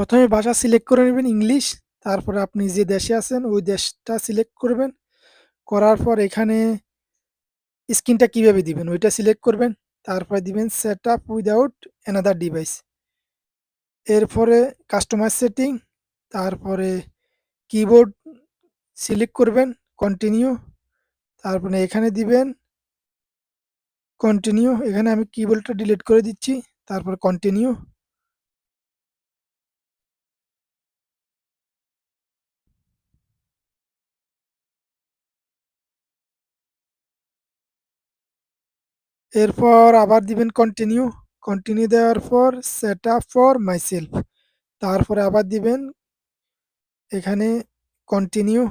প্রথমে ভাষা সিলেক্ট করে নেবেন ইংলিশ। তারপরে আপনি যে দেশে আছেন ওই দেশটা সিলেক্ট করবেন। করার পর এখানে স্ক্রিনটা কিভাবে দিবেন ওইটা সিলেক্ট করবেন। তারপরে দিবেন set up without another device. এরপরে কাস্টমাইজ সেটিং, তারপরে কিবোর্ড সিলেক্ট করবেন, কন্টিনিউ। তারপরে এখানে দিবেন কন্টিনিউ। এখানে আমি কিবোর্ডটা ডিলিট করে দিচ্ছি। তারপর কন্টিনিউ। এরপর আবার দিবেন কন্টিনিউ। কন্টিনিউ দেওয়ার পর সেট আপ ফর মাইসেলফ। তারপরে আবার দিবেন এখানে কন্টিনিউ।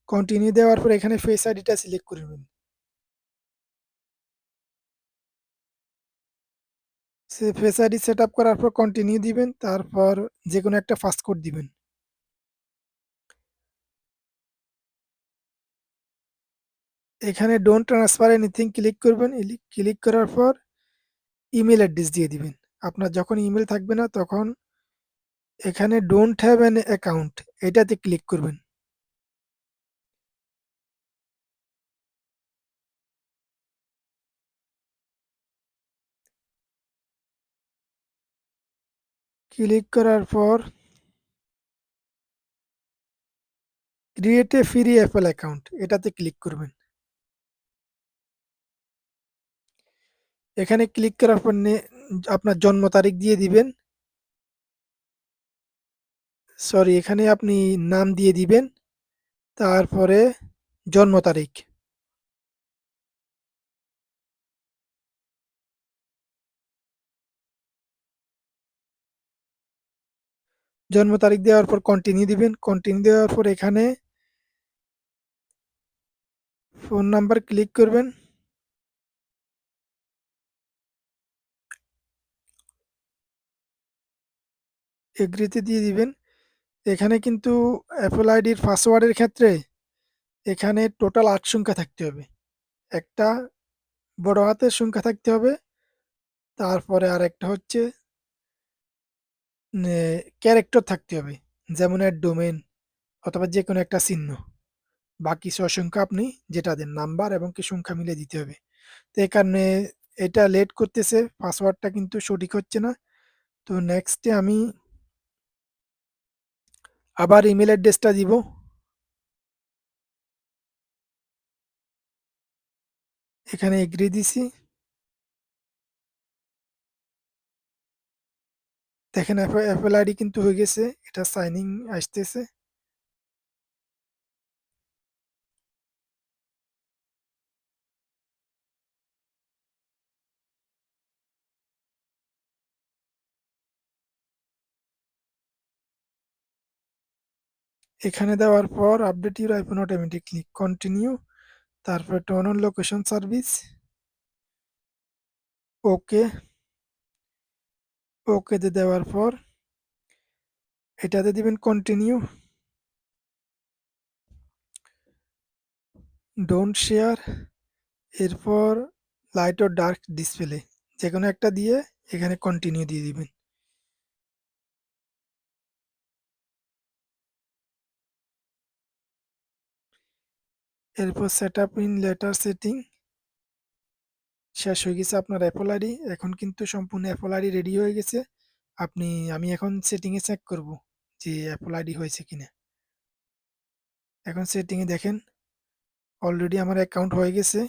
কন্টিনিউ দেওয়ার পর এখানে ফেস আইডিটা সিলেক্ট করবেন। সে ফেস আইডি সেট আপ করার পর কন্টিনিউ দিবেন। তারপর যে কোনো একটা ফাস্ট কোড দিবেন। এখানে ডোন্ট ট্রান্সফার এনিথিং ক্লিক করবেন। ক্লিক করার পর ইমেল অ্যাড্রেস দিয়ে দিবেন। আপনার যখন ইমেল থাকবে না তখন এখানে ডোন্ট হ্যাভ অ্যান অ্যাকাউন্ট এটাতে ক্লিক করবেন। ক্লিক করার পর create a free Apple account এটাতে ক্লিক করবেন। এখানে ক্লিক করার পর আপনার জন্ম তারিখ দিয়ে দিবেন। সরি, এখানে আপনি নাম দিয়ে দিবেন। তারপরে জন্ম তারিখ। জন্ম তারিখ দেওয়ার পর কন্টিনিউ দিবেন। কন্টিনিউ দেওয়ার পর এখানে ফোন নাম্বার ক্লিক করবেন। এগ্রিতে দিয়ে দিবেন। এখানে কিন্তু অ্যাপল আইডির পাসওয়ার্ডের ক্ষেত্রে এখানে টোটাল ৮ সংখ্যা থাকতে হবে। একটা বড় হাতের সংখ্যা থাকতে হবে। তারপরে আরেকটা হচ্ছে ক্যারেক্টার থাকতে হবে, যেমন এর ডোমেন অথবা যে কোনো একটা চিহ্ন। বাকি ৬ সংখ্যা আপনি যেটা দেন নাম্বার এবং কি সংখ্যা মিলে দিতে হবে। তো এই কারণে এটা লেট করতেছে, পাসওয়ার্ডটা কিন্তু সঠিক হচ্ছে না। তো নেক্সটে আমি আবার ইমেল অ্যাড্রেসটা দিব। এখানে এগ্রি দিছি। দেখেন অ্যাপল আইডি কিন্তু হয়ে গেছে, এটা সাইন ইন আসতেছে। এখানে দেওয়ার পর update your iPhone automatically, continue. তারপর টার্ন অন লোকেশন সার্ভিস, ওকে। ওকেতে দেওয়ার পর এটাতে দিবেন কন্টিনিউ। Don't share. এরপর লাইট ও ডার্ক ডিসপ্লে যে কোনো একটা দিয়ে এখানে কন্টিনিউ দিয়ে দিবেন। এরপর set up in letter setting. শেষ হয়ে গেছে আপনার অ্যাপল আইডি। এখন কিন্তু সম্পূর্ণ অ্যাপল আইডি রেডি হয়ে গেছে। আমি এখন সেটিংয়ে চেক করব যে অ্যাপল আইডি হয়েছে কিনা। এখন সেটিংয়ে দেখেন অলরেডি আমার অ্যাকাউন্ট হয়ে গেছে।